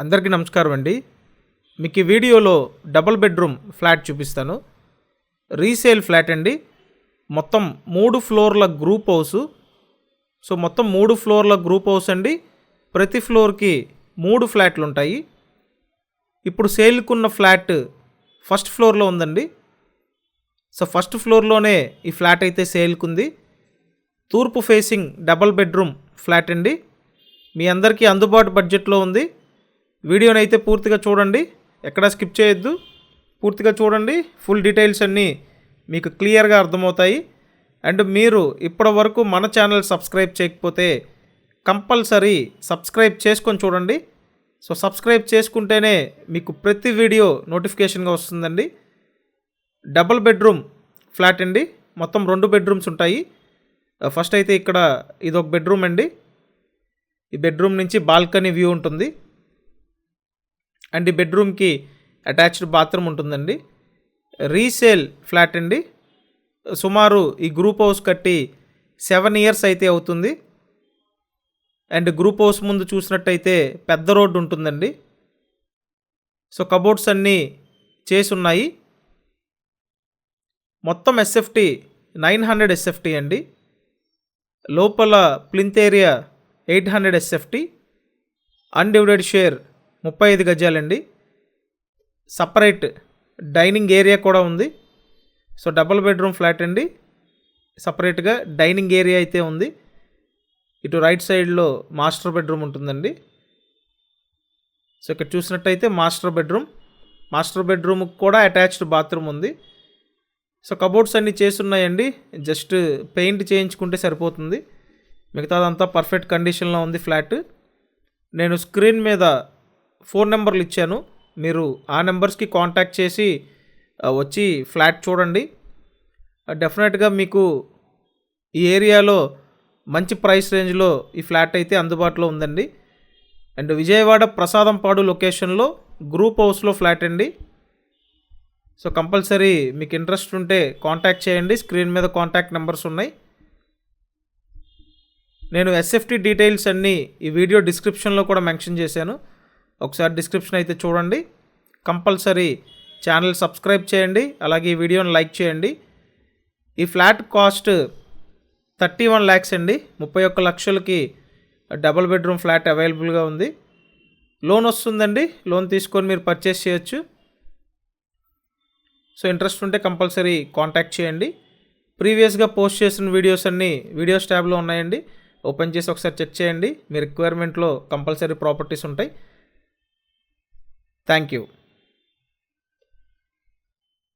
అందరికీ నమస్కారం అండి. మీకు ఈ వీడియోలో డబుల్ బెడ్రూమ్ ఫ్లాట్ చూపిస్తాను. రీసేల్ ఫ్లాట్ అండి. మొత్తం 3 ఫ్లోర్ల గ్రూప్ హౌస్. మొత్తం 3 ఫ్లోర్ల గ్రూప్ హౌస్ అండి. ప్రతి ఫ్లోర్కి 3 ఫ్లాట్లు ఉంటాయి. ఇప్పుడు సేల్కున్న ఫ్లాట్ ఫస్ట్ ఫ్లోర్లో ఉందండి. ఫస్ట్ ఫ్లోర్లోనే ఈ ఫ్లాట్ అయితే సేల్కుంది. తూర్పు ఫేసింగ్ డబుల్ బెడ్రూమ్ ఫ్లాట్ అండి. మీ అందరికీ అందుబాటు బడ్జెట్లో ఉంది. వీడియోని అయితే పూర్తిగా చూడండి, ఎక్కడా స్కిప్ చేయొద్దు. పూర్తిగా చూడండి, ఫుల్ డీటెయిల్స్ అన్నీ మీకు క్లియర్గా అర్థమవుతాయి. అండ్ మీరు ఇప్పటి వరకు మన ఛానల్ సబ్స్క్రైబ్ చేయకపోతే కంపల్సరీ సబ్స్క్రైబ్ చేసుకొని చూడండి. సబ్స్క్రైబ్ చేసుకుంటేనే మీకు ప్రతి వీడియో నోటిఫికేషన్గా వస్తుందండి. డబుల్ బెడ్రూమ్ ఫ్లాట్ అండి. మొత్తం 2 బెడ్రూమ్స్ ఉంటాయి. ఫస్ట్ అయితే ఇక్కడ ఇదొక బెడ్రూమ్ అండి. ఈ బెడ్రూమ్ నుంచి బాల్కనీ వ్యూ ఉంటుంది. అండ్ ఈ బెడ్రూమ్కి అటాచ్డ్ బాత్రూమ్ ఉంటుందండి. రీసేల్ ఫ్లాట్ అండి. సుమారు ఈ గ్రూప్ హౌస్ కట్టి 7 ఇయర్స్ అయితే అవుతుంది. అండ్ గ్రూప్ హౌస్ ముందు చూసినట్టయితే పెద్ద రోడ్డు ఉంటుందండి. కబోర్డ్స్ అన్నీ చేసి ఉన్నాయి. మొత్తం ఎస్ఎఫ్టీ 900 ఎస్ఎఫ్టీ అండి. లోపల plinth area 800 SFT. Undivided share 35 గజాలండి. సపరేట్ డైనింగ్ ఏరియా కూడా ఉంది. డబుల్ బెడ్రూమ్ ఫ్లాట్ అండి. సపరేట్గా డైనింగ్ ఏరియా అయితే ఉంది. ఇటు రైట్ సైడ్లో మాస్టర్ బెడ్రూమ్ ఉంటుందండి. ఇక్కడ చూసినట్టయితే మాస్టర్ బెడ్రూమ్కి కూడా అటాచ్డ్ బాత్రూమ్ ఉంది. కబోర్డ్స్ అన్నీ చేసున్నాయండి. జస్ట్ పెయింట్ చేయించుకుంటే సరిపోతుంది. మిగతాదంతా పర్ఫెక్ట్ కండిషన్లో ఉంది ఫ్లాట్. నేను స్క్రీన్ మీద 4 నెంబర్లు ఇచ్చాను. మీరు ఆ నెంబర్స్కి కాంటాక్ట్ చేసి వచ్చి ఫ్లాట్ చూడండి. డెఫినెట్గా మీకు ఈ ఏరియాలో మంచి ప్రైస్ రేంజ్లో ఈ ఫ్లాట్ అయితే అందుబాటులో ఉందండి. అండ్ విజయవాడ ప్రసాదంపాడు లొకేషన్లో గ్రూప్ హౌస్లో ఫ్లాట్ అండి. కంపల్సరీ మీకు ఇంట్రెస్ట్ ఉంటే కాంటాక్ట్ చేయండి. స్క్రీన్ మీద కాంటాక్ట్ నెంబర్స్ ఉన్నాయి. నేను ఎస్ఎఫ్టీ డీటెయిల్స్ అన్నీ ఈ వీడియో డిస్క్రిప్షన్లో కూడా మెన్షన్ చేశాను. ఒకసారి డిస్క్రిప్షన్ అయితే చూడండి. కంపల్సరీ ఛానల్ సబ్స్క్రైబ్ చేయండి. అలాగే ఈ వీడియోని లైక్ చేయండి. ఈ ఫ్లాట్ కాస్ట్ 31 lakhs అండి. 31 లక్షలకి డబుల్ బెడ్రూమ్ ఫ్లాట్ అవైలబుల్గా ఉంది. లోన్ వస్తుందండి. లోన్ తీసుకొని మీరు పర్చేస్ చేయొచ్చు. ఇంట్రెస్ట్ ఉంటే కంపల్సరీ కాంటాక్ట్ చేయండి. ప్రీవియస్గా పోస్ట్ చేసిన వీడియోస్ అన్నీ వీడియోస్ ట్యాబ్లో ఉన్నాయండి. ఓపెన్ చేసి ఒకసారి చెక్ చేయండి. మీ రిక్వైర్మెంట్లో కంపల్సరీ ప్రాపర్టీస్ ఉంటాయి. Thank you.